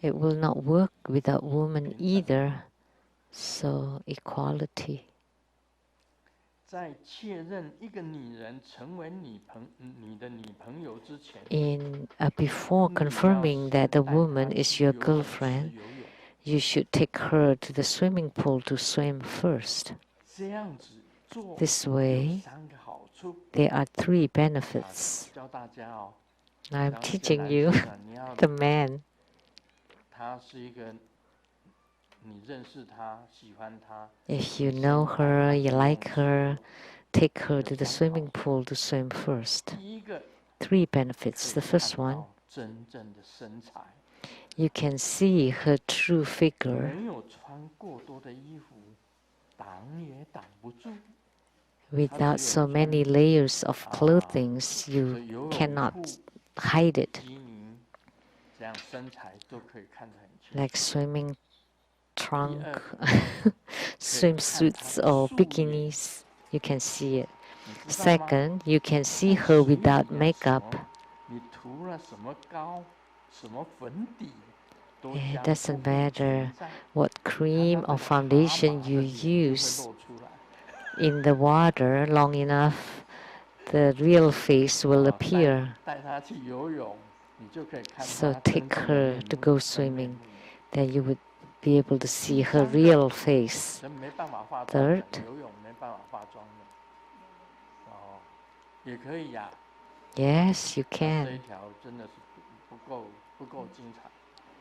之，
it will not work without women
平等。
either. So equality.
在确认一个女人成为你的女朋友之前，
Before
你要
confirming
先
that the
带她
woman is
去
your
游泳池
girlfriend,
游泳，
you should take her to the swimming pool to swim first.
这样子做
This
有
way,
3个好处。
there are 3 benefits.
教大家哦，
I'm
当一个
teaching
男
you
生啊，你要
the man.
他是一个，你认识他，喜欢他，
If you
你
know
先带他
her,
去
you
游泳
like
池游
her,
泳。
take her
有
to the
3个好
swimming
处。
pool to swim first.
第一个
3
可
benefits.
以
The
看
first one,
到真正的身材，
you can see her true figure.
没有穿过多的衣服，挡也挡不住。
Without so many layers of clothing,
所
you
以游泳
cannot
裤、
hide
比
it.
基尼，这样身材都可以看得很清
Like
楚。
swimming
第
trunk,
二，可以看她
swimsuits
的
or
素颜，
bikinis, you can see it.
你知道吗？
Second, you can see
看
her
水里
without
面什
makeup.
么，你涂了什么膏、什么粉底，都
It
将不
doesn't
复
matter
存在。
what
你看
cream
她
or
的蛤
foundation
蟆的
you
脸就会
use
露出来。
in the water long enough, the real face will
带
appear.
带她去游泳，你就可以看
So
她真
take
正的
her
面
to
目
go
真面
swimming.
目。
Then you would be able to see her real face.
人没办法化妆的，
Third,
游泳没办法化妆的，哦，也可以呀、
yes, you
这一
can.
条真的是不够精彩。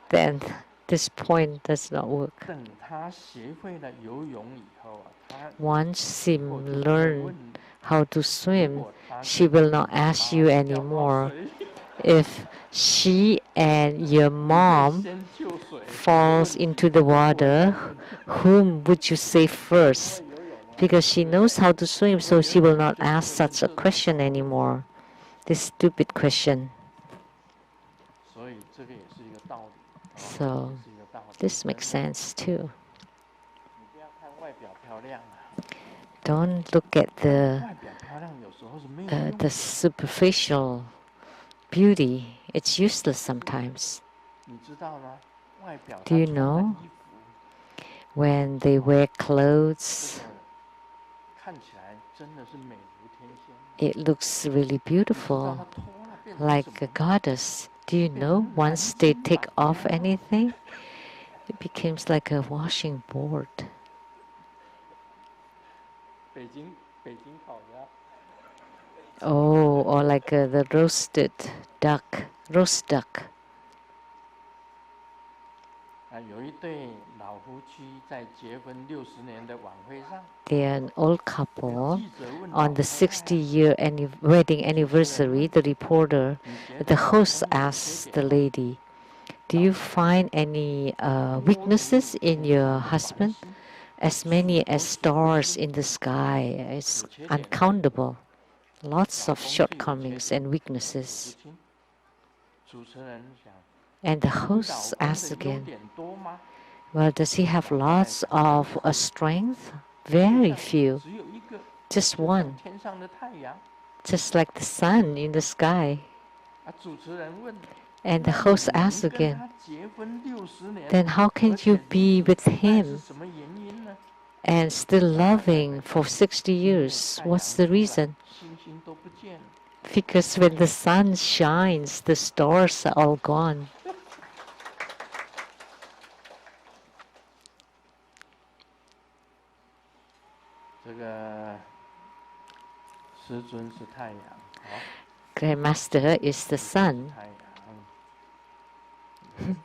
Then this point does not work.
等他学会了游泳以后啊，他
Once she
以后就不会
learn
问
how to
如
swim,
果他
she
跟
will not ask
妈
you
要到
anymore
水里，
if she and your
你会
mom
先救水，才
falls
问你
into the
我要
water,
问你
whom would you save
因为
first?
游泳啊，
Because she
对不对？
knows how to swim,
不
so
会
she
游
will
泳
not
就不会
ask
问
such
这
a
种
question
问题。
anymore. This stupid question.
所以这个也是一个道理，哦，
So
也是一个道理。
this
真
makes
的，
sense too.
你不要看外表漂亮啊，
Don't look at the
外表漂亮有时候是没有用
the
的。
superficial beauty. It's useless sometimes.
你知道吗？外表
Do
他
you
穿的
know
衣服，
when they wear
这
clothes,
个看起来真的是美如天仙。
it looks really
你知道
beautiful,
他脱了变成什
like
么
a
吗？
goddess. Do you
变
know
成蓝
once they
金
take
白
off
呀。
anything, it becomes like a washing board.
北京烤鸭，
Oh, or like the roasted duck, roast duck.
啊，有一对老夫妻在结婚60年的晚会上，
They're an old
有
couple.
记者问老
On the
太太
60-year wedding anniversary, the reporter,
你觉
the
得老
host
公有缺
asked
点
the
吗？
lady, "Do you find any weaknesses in your husband?" As many as stars in the sky. It's
有缺点，
uncountable. Lots
老
of
公是有缺
shortcomings
点，
and
数
weaknesses.
不清。主持人想，
And the
你老
host
公
asked
的优
again,
点多吗？
"Well, does he have
老太太
lots
讲，
of strength?" Very few.
只有一个，
Just
就像
one.
天上的太阳。
Just like the sun in the sky.
啊，主持人问，
And the
那
host
你
asked
能跟
again,
他结婚60年，
"Then how
而
can
且
you
如
be
此
with
相爱是
him
什么原因呢？
and still
老太太
loving
在
for
讲，
60
因为
years?
太阳
What's the
出来，
reason?
星星都不见了。
Because when the sun shines, the stars are all gone.
这个师尊是太阳，好，
Grandmaster is the
师尊是
sun.
太阳，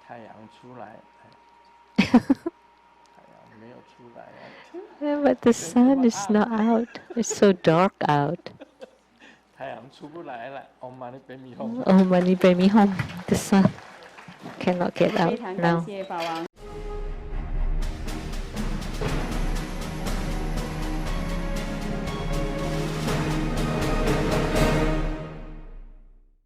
太阳出来，太阳没有出来啊，
Yeah, but the sun is not out. It's so dark out.
太阳出不来了。Om Mani Padme Hum。
Oh, money, baby, home. The sun cannot get
非
out
常感
now.
谢法王。